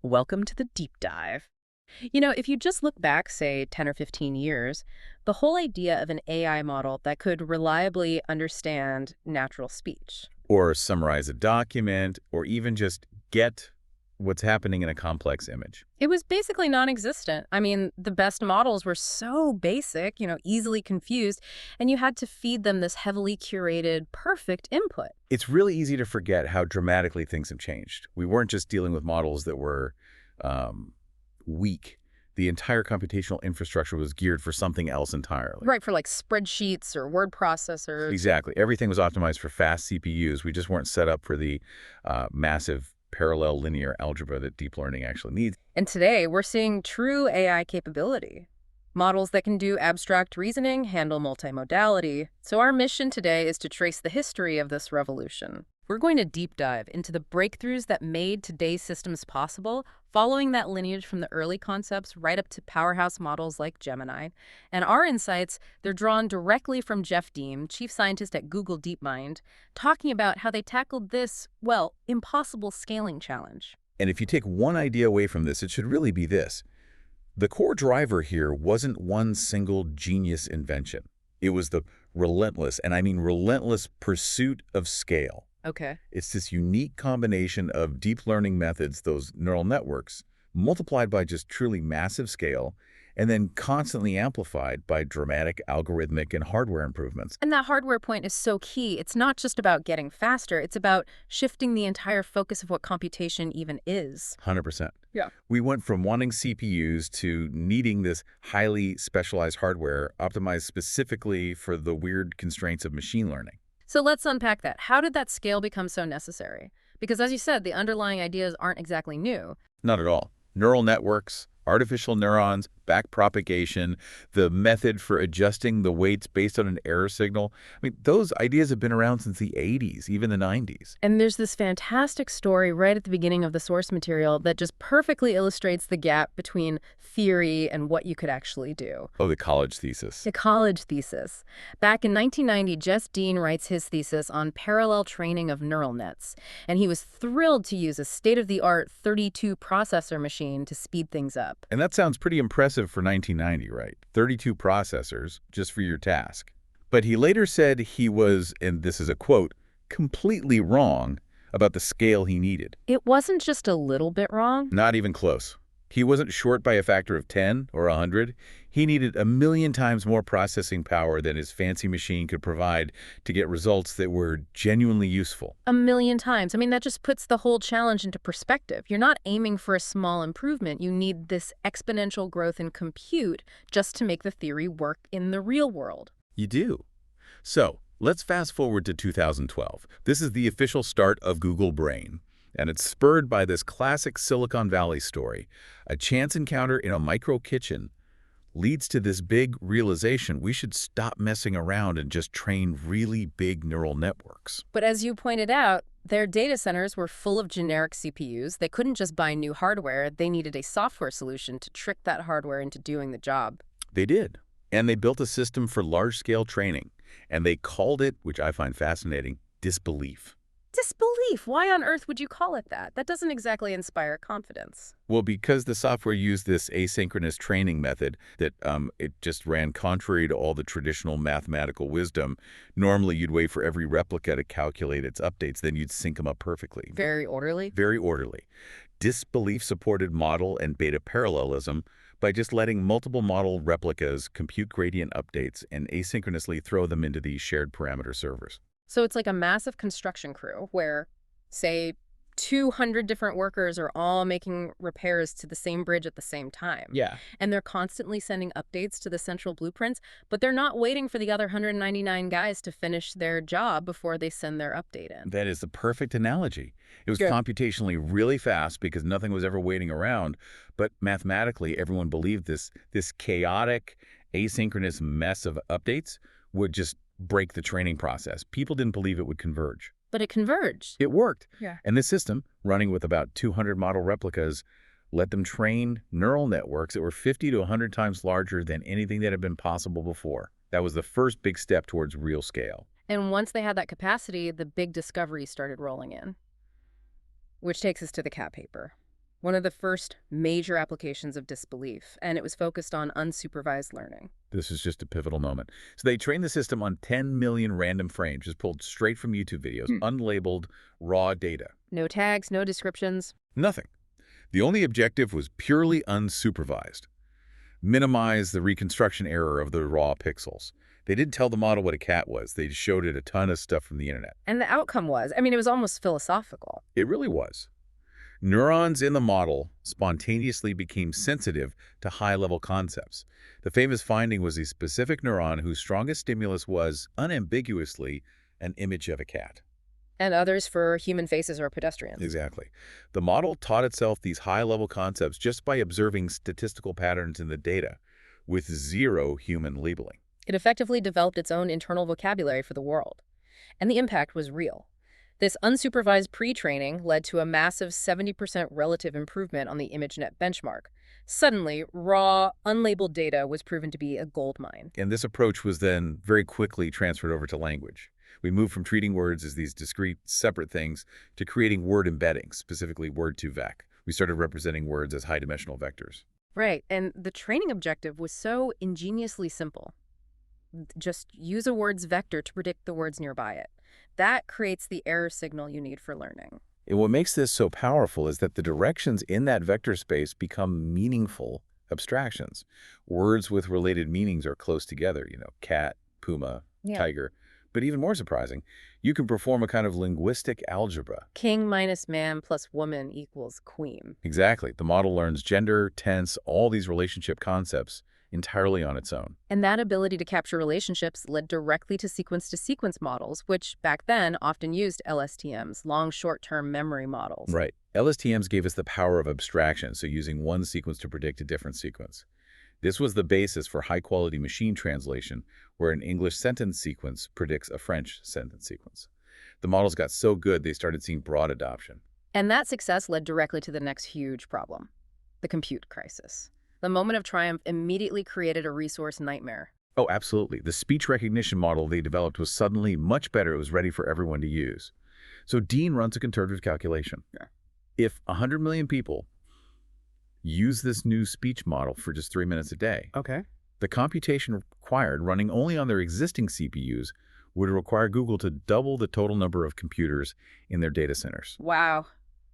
Welcome to the deep dive. If you just look back, say, 10 or 15 years, the whole idea of an AI model that could reliably understand natural speech. Or summarize a document, or even just get what's happening in a complex image. It was basically non-existent. I mean, the best models were so basic, easily confused, and you had to feed them this heavily curated, perfect input. It's really easy to forget how dramatically things have changed. We weren't just dealing with models that were weak. The entire computational infrastructure was geared for something else entirely. Right, for like spreadsheets or word processors. Exactly. Everything was optimized for fast CPUs. We just weren't set up for the massive parallel linear algebra that deep learning actually needs. And today, we're seeing true AI capability. Models that can do abstract reasoning, handle multimodality. So our mission today is to trace the history of this revolution. We're going to deep dive into the breakthroughs that made today's systems possible, following that lineage from the early concepts right up to powerhouse models like Gemini. And our insights, they're drawn directly from Jeff Dean, chief scientist at Google DeepMind, talking about how they tackled this, well, impossible scaling challenge. And if you take one idea away from this, it should really be this. The core driver here wasn't one single genius invention. It was the relentless, and I mean relentless, pursuit of scale. Okay. It's this unique combination of deep learning methods, those neural networks, multiplied by just truly massive scale, and then constantly amplified by dramatic algorithmic and hardware improvements. And that hardware point is so key. It's not just about getting faster. It's about shifting the entire focus of what computation even is. 100%. Yeah. We went from wanting CPUs to needing this highly specialized hardware optimized specifically for the weird constraints of machine learning. So let's unpack that. How did that scale become so necessary? Because as you said, the underlying ideas aren't exactly new. Not at all. Neural networks, artificial neurons, backpropagation, the method for adjusting the weights based on an error signal. I mean, those ideas have been around since the 80s, even the 90s. And there's this fantastic story right at the beginning of the source material that just perfectly illustrates the gap between theory and what you could actually do. Oh, the college thesis. The college thesis. Back in 1990, Jeff Dean writes his thesis on parallel training of neural nets, and he was thrilled to use a state-of-the-art 32 processor machine to speed things up. And that sounds pretty impressive for 1990, right? 32 processors just for your task. But he later said he was, and this is a quote, completely wrong about the scale he needed. It wasn't just a little bit wrong. Not even close. He wasn't short by a factor of 10 or 100. He needed 1,000,000 times more processing power than his fancy machine could provide to get results that were genuinely useful. 1,000,000 times. I mean, that just puts the whole challenge into perspective. You're not aiming for a small improvement. You need this exponential growth in compute just to make the theory work in the real world. You do. So let's fast forward to 2012. This is the official start of Google Brain. And it's spurred by this classic Silicon Valley story. A chance encounter in a micro kitchen leads to this big realization: we should stop messing around and just train really big neural networks. But as you pointed out, their data centers were full of generic CPUs. They couldn't just buy new hardware. They needed a software solution to trick that hardware into doing the job. They did. And they built a system for large-scale training. And they called it, which I find fascinating, disbelief. Disbelief. Why on earth would you call it that? That doesn't exactly inspire confidence. Well, because the software used this asynchronous training method that it just ran contrary to all the traditional mathematical wisdom. Normally, you'd wait for every replica to calculate its updates, then you'd sync them up perfectly. Very orderly? Very orderly. Disbelief supported model and beta parallelism by just letting multiple model replicas compute gradient updates and asynchronously throw them into these shared parameter servers. So it's like a massive construction crew where, say, 200 different workers are all making repairs to the same bridge at the same time. Yeah. And they're constantly sending updates to the central blueprints, but they're not waiting for the other 199 guys to finish their job before they send their update in. That is the perfect analogy. It was Good. computationally really fast because nothing was ever waiting around, but mathematically everyone believed this chaotic, asynchronous mess of updates would just break the training process. People didn't believe it would converge. But it converged. It worked. Yeah. And this system, running with about 200 model replicas, let them train neural networks that were 50 to 100 times larger than anything that had been possible before. That was the first big step towards real scale. And once they had that capacity, the big discoveries started rolling in. Which takes us to the cat paper. one of the first major applications of disbelief, and it was focused on unsupervised learning. This is just a pivotal moment. So they trained the system on 10 million random frames, just pulled straight from YouTube videos, unlabeled, raw data. No tags, no descriptions. Nothing. The only objective was purely unsupervised. Minimize the reconstruction error of the raw pixels. They didn't tell the model what a cat was. They just showed it a ton of stuff from the internet. And the outcome was, I mean, it was almost philosophical. It really was. Neurons in the model spontaneously became sensitive to high-level concepts. The famous finding was a specific neuron whose strongest stimulus was, unambiguously, an image of a cat. And others for human faces or pedestrians. Exactly. The model taught itself these high-level concepts just by observing statistical patterns in the data, with zero human labeling. It effectively developed its own internal vocabulary for the world. And the impact was real. This unsupervised pre-training led to a massive 70% relative improvement on the ImageNet benchmark. Suddenly, raw, unlabeled data was proven to be a goldmine. And this approach was then very quickly transferred over to language. We moved from treating words as these discrete, separate things to creating word embeddings, specifically word2vec. We started representing words as high-dimensional vectors. Right, and the training objective was so ingeniously simple. Just use a word's vector to predict the words nearby it. That creates the error signal you need for learning. And what makes this so powerful is that the directions in that vector space become meaningful abstractions. Words with related meanings are close together, cat, puma, tiger. But even more surprising, you can perform a kind of linguistic algebra. King minus man plus woman equals queen. Exactly. The model learns gender, tense, all these relationship concepts entirely on its own. And that ability to capture relationships led directly to sequence-to-sequence models, which back then often used LSTMs, long short-term memory models. Right. LSTMs gave us the power of abstraction, so using one sequence to predict a different sequence. This was the basis for high-quality machine translation, where an English sentence sequence predicts a French sentence sequence. The models got so good they started seeing broad adoption. And that success led directly to the next huge problem, the compute crisis. The moment of triumph immediately created a resource nightmare. Oh, absolutely. The speech recognition model they developed was suddenly much better. It was ready for everyone to use. So Dean runs a conservative calculation. If 100 million people use this new speech model for just 3 minutes a day, the computation required running only on their existing CPUs would require Google to double the total number of computers in their data centers. Wow.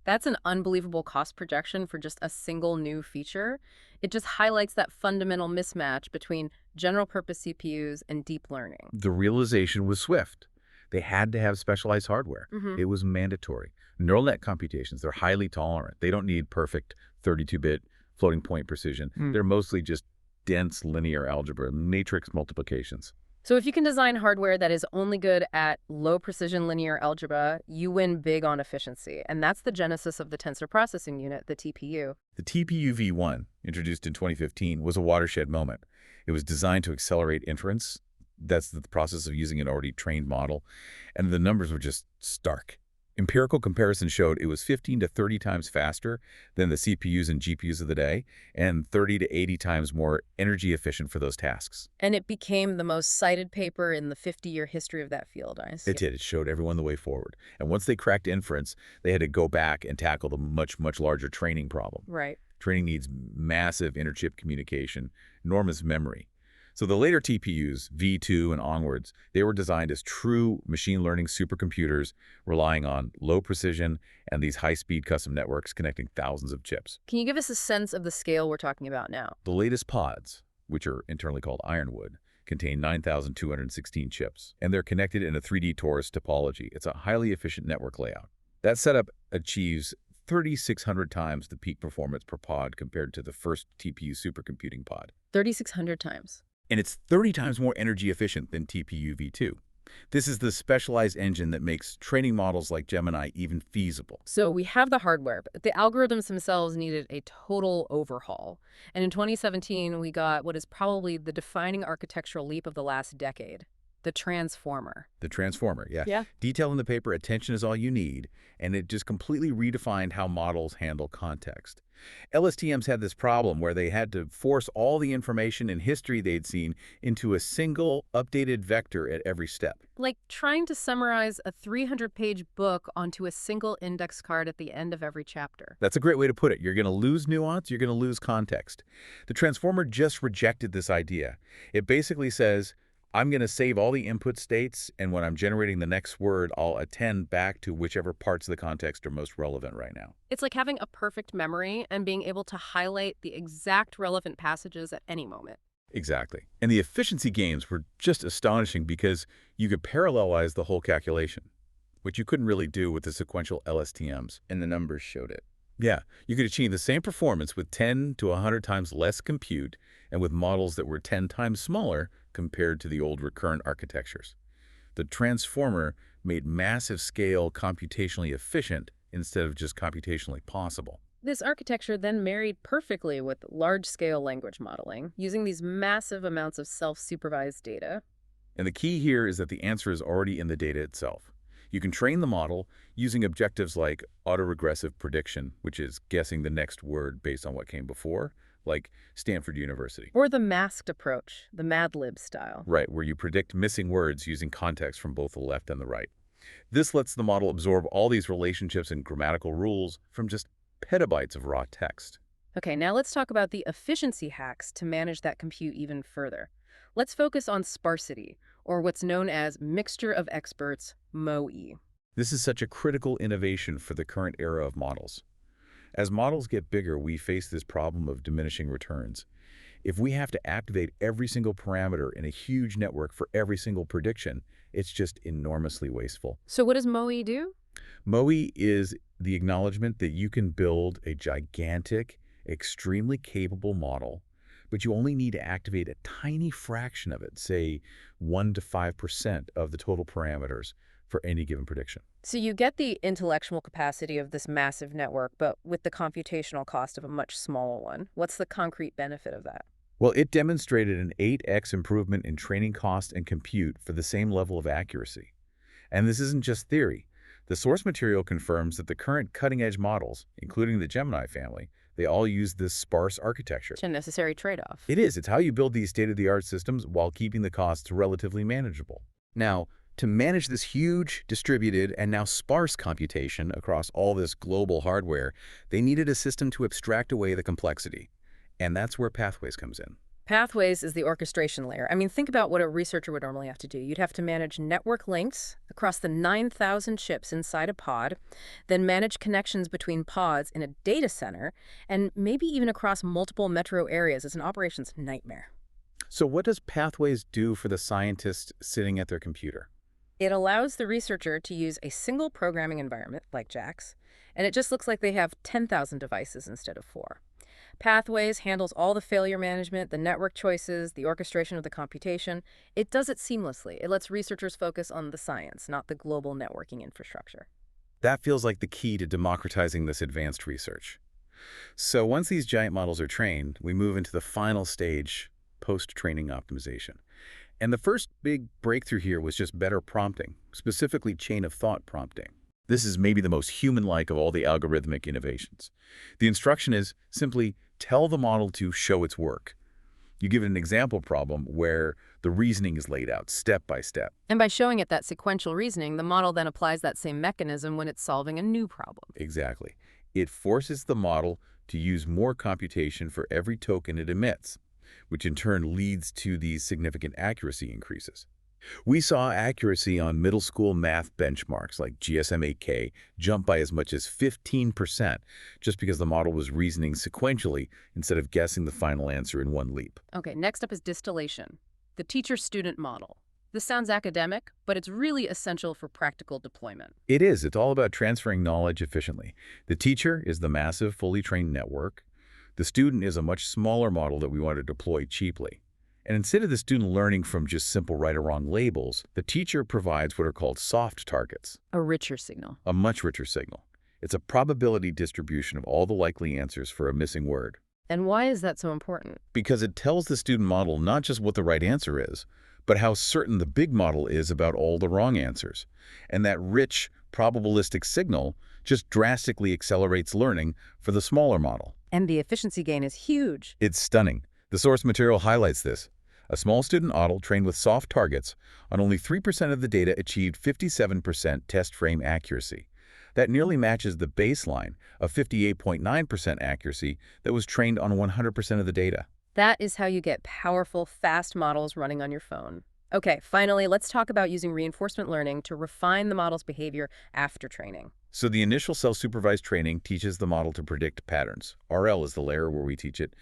That's an unbelievable cost projection for just a single new feature. It just highlights that fundamental mismatch between general-purpose CPUs and deep learning. The realization was swift. They had to have specialized hardware. It was mandatory. Neural net computations, they're highly tolerant. They don't need perfect 32-bit floating point precision. They're mostly just dense linear algebra, matrix multiplications. So if you can design hardware that is only good at low-precision linear algebra, you win big on efficiency. And that's the genesis of the Tensor Processing Unit, the TPU. The TPU V1, introduced in 2015, was a watershed moment. It was designed to accelerate inference. That's the process of using an already trained model. And the numbers were just stark. Empirical comparison showed it was 15 to 30 times faster than the CPUs and GPUs of the day, and 30 to 80 times more energy efficient for those tasks. And it became the most cited paper in the 50-year history of that field, I see. It did. It showed everyone the way forward. And once they cracked inference, they had to go back and tackle the much, much larger training problem. Right. Training needs massive interchip communication, enormous memory. So the later TPUs, V2 and onwards, they were designed as true machine learning supercomputers relying on low precision and these high-speed custom networks connecting thousands of chips. Can you give us a sense of the scale we're talking about now? The latest pods, which are internally called Ironwood, contain 9,216 chips, and they're connected in a 3D torus topology. It's a highly efficient network layout. That setup achieves 3,600 times the peak performance per pod compared to the first TPU supercomputing pod. 3,600 times. And it's 30 times more energy efficient than TPU V2. This is the specialized engine that makes training models like Gemini even feasible. So we have the hardware, but the algorithms themselves needed a total overhaul. And in 2017, we got what is probably the defining architectural leap of the last decade, The transformer. The transformer, yeah. Yeah. Detail in the paper, attention is all you need, and it just completely redefined how models handle context. LSTMs had this problem where they had to force all the information and history they'd seen into a single, updated vector at every step. Like trying to summarize a 300-page book onto a single index card at the end of every chapter. That's a great way to put it. You're going to lose nuance, you're going to lose context. The transformer just rejected this idea. It basically says, I'm going to save all the input states, and when I'm generating the next word, I'll attend back to whichever parts of the context are most relevant right now. It's like having a perfect memory and being able to highlight the exact relevant passages at any moment. Exactly. And the efficiency gains were just astonishing because you could parallelize the whole calculation, which you couldn't really do with the sequential LSTMs. And the numbers showed it. Yeah, you could achieve the same performance with 10 to 100 times less compute and with models that were 10 times smaller compared to the old recurrent architectures. The transformer made massive scale computationally efficient instead of just computationally possible. This architecture then married perfectly with large-scale language modeling, using these massive amounts of self-supervised data. And the key here is that the answer is already in the data itself. You can train the model using objectives like autoregressive prediction, which is guessing the next word based on what came before, like Stanford University. Or the masked approach, the Mad Lib style. Right, where you predict missing words using context from both the left and the right. This lets the model absorb all these relationships and grammatical rules from just petabytes of raw text. Okay, now let's talk about the efficiency hacks to manage that compute even further. Let's focus on sparsity, or what's known as mixture of experts, MOE. This is such a critical innovation for the current era of models. As models get bigger, we face this problem of diminishing returns. If we have to activate every single parameter in a huge network for every single prediction, it's just enormously wasteful. So what does MOE do? MOE is the acknowledgement that you can build a gigantic, extremely capable model, but you only need to activate a tiny fraction of it, say 1 to 5% of the total parameters for any given prediction. So you get the intellectual capacity of this massive network, but with the computational cost of a much smaller one. What's the concrete benefit of that? Well, it demonstrated an 8x improvement in training cost and compute for the same level of accuracy. And this isn't just theory. The source material confirms that the current cutting-edge models, including the Gemini family, they all use this sparse architecture. It's a necessary trade-off. It is. It's how you build these state-of-the-art systems while keeping the costs relatively manageable. Now, to manage this huge, distributed, and now sparse computation across all this global hardware, they needed a system to abstract away the complexity. And that's where Pathways comes in. Pathways is the orchestration layer. I mean, think about what a researcher would normally have to do. You'd have to manage network links across the 9,000 chips inside a pod, then manage connections between pods in a data center, and maybe even across multiple metro areas. It's an operations nightmare. So what does Pathways do for the scientist sitting at their computer? It allows the researcher to use a single programming environment, like JAX, and it just looks like they have 10,000 devices instead of 4. Pathways handles all the failure management, the network choices, the orchestration of the computation. It does it seamlessly. It lets researchers focus on the science, not the global networking infrastructure. That feels like the key to democratizing this advanced research. So once these giant models are trained, we move into the final stage, post-training optimization. And the first big breakthrough here was just better prompting, specifically chain-of-thought prompting. This is maybe the most human-like of all the algorithmic innovations. The instruction is simply tell the model to show its work. You give it an example problem where the reasoning is laid out step by step. And by showing it that sequential reasoning, the model then applies that same mechanism when it's solving a new problem. Exactly. It forces the model to use more computation for every token it emits, which in turn leads to these significant accuracy increases. We saw accuracy on middle school math benchmarks like GSM-8K jump by as much as 15% just because the model was reasoning sequentially instead of guessing the final answer in one leap. Okay, next up is distillation, the teacher-student model. This sounds academic, but it's really essential for practical deployment. It is. It's all about transferring knowledge efficiently. The teacher is the massive, fully trained network. The student is a much smaller model that we want to deploy cheaply. And instead of the student learning from just simple right or wrong labels, the teacher provides what are called soft targets. A richer signal. A much richer signal. It's a probability distribution of all the likely answers for a missing word. And why is that so important? Because it tells the student model not just what the right answer is, but how certain the big model is about all the wrong answers. And that rich, probabilistic signal just drastically accelerates learning for the smaller model. And the efficiency gain is huge. It's stunning. The source material highlights this. A small student model trained with soft targets on only 3% of the data achieved 57% test frame accuracy. That nearly matches the baseline of 58.9% accuracy that was trained on 100% of the data. That is how you get powerful, fast models running on your phone. Okay, finally, let's talk about using reinforcement learning to refine the model's behavior after training. So the initial self-supervised training teaches the model to predict patterns. RL is the layer where we teach it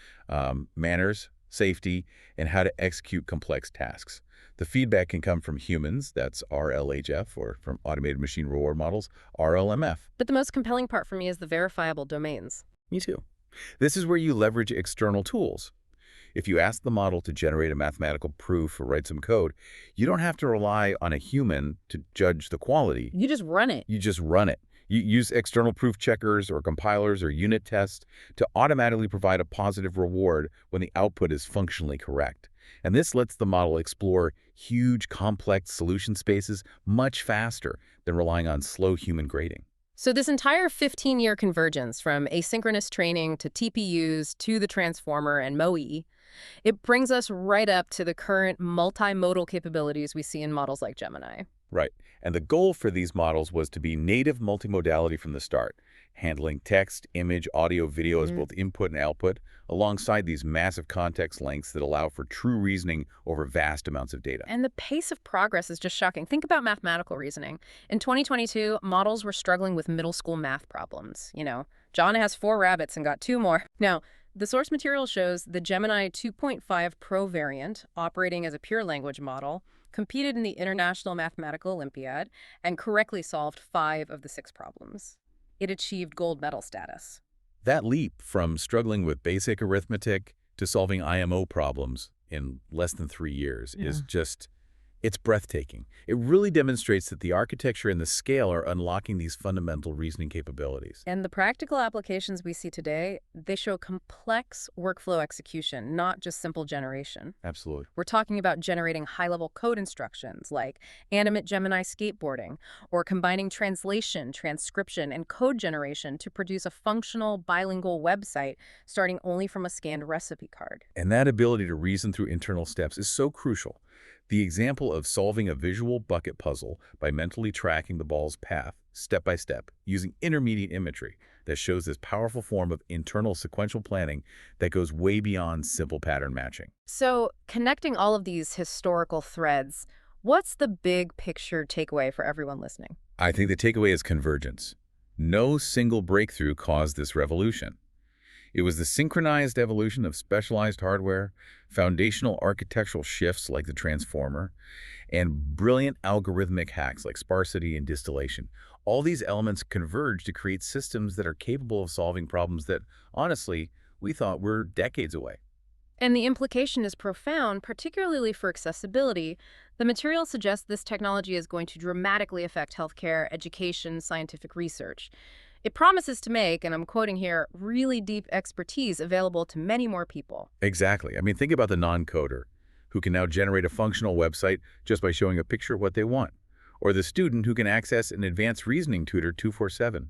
manners, safety, and how to execute complex tasks. The feedback can come from humans, that's RLHF, or from automated machine reward models, RLMF. But the most compelling part for me is the verifiable domains. Me too. This is where you leverage external tools. If you ask the model to generate a mathematical proof or write some code, you don't have to rely on a human to judge the quality. You just run it. You just run it. You use external proof checkers or compilers or unit tests to automatically provide a positive reward when the output is functionally correct. And this lets the model explore huge, complex solution spaces much faster than relying on slow human grading. So this entire 15-year convergence from asynchronous training to TPUs to the transformer and MOE, it brings us right up to the current multimodal capabilities we see in models like Gemini. Right. And the goal for these models was to be native multimodality from the start, handling text, image, audio, video as both input and output, alongside these massive context lengths that allow for true reasoning over vast amounts of data. And the pace of progress is just shocking. Think about mathematical reasoning. In 2022, models were struggling with middle school math problems. John has 4 rabbits and got 2 more. Now, the source material shows the Gemini 2.5 Pro variant, operating as a pure language model, competed in the International Mathematical Olympiad and correctly solved 5 of the 6 problems. It achieved gold medal status. That leap from struggling with basic arithmetic to solving IMO problems in less than 3 years is just, it's breathtaking. It really demonstrates that the architecture and the scale are unlocking these fundamental reasoning capabilities. And the practical applications we see today, they show complex workflow execution, not just simple generation. Absolutely. We're talking about generating high-level code instructions like animate Gemini skateboarding, or combining translation, transcription, and code generation to produce a functional bilingual website starting only from a scanned recipe card. And that ability to reason through internal steps is so crucial. The example of solving a visual bucket puzzle by mentally tracking the ball's path, step by step, using intermediate imagery that shows this powerful form of internal sequential planning that goes way beyond simple pattern matching. So, connecting all of these historical threads, what's the big picture takeaway for everyone listening? I think the takeaway is convergence. No single breakthrough caused this revolution. It was the synchronized evolution of specialized hardware, foundational architectural shifts like the transformer, and brilliant algorithmic hacks like sparsity and distillation. All these elements converge to create systems that are capable of solving problems that, honestly, we thought were decades away. And the implication is profound, particularly for accessibility. The material suggests this technology is going to dramatically affect healthcare, education, scientific research. It promises to make, and I'm quoting here, really deep expertise available to many more people. Exactly. I mean, think about the non-coder who can now generate a functional website just by showing a picture of what they want, or the student who can access an advanced reasoning tutor 24/7.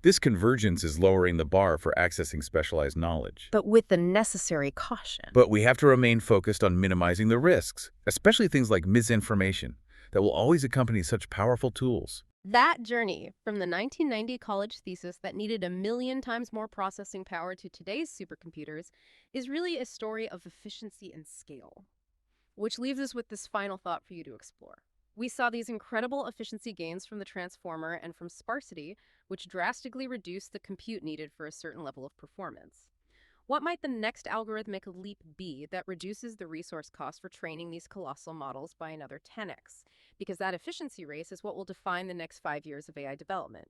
This convergence is lowering the bar for accessing specialized knowledge. But with the necessary caution. But we have to remain focused on minimizing the risks, especially things like misinformation that will always accompany such powerful tools. That journey from the 1990 college thesis that needed 1,000,000 times more processing power to today's supercomputers is really a story of efficiency and scale. Which leaves us with this final thought for you to explore. We saw these incredible efficiency gains from the transformer and from sparsity, which drastically reduced the compute needed for a certain level of performance. What might the next algorithmic leap be that reduces the resource cost for training these colossal models by another 10x? Because that efficiency race is what will define the next 5 years of AI development.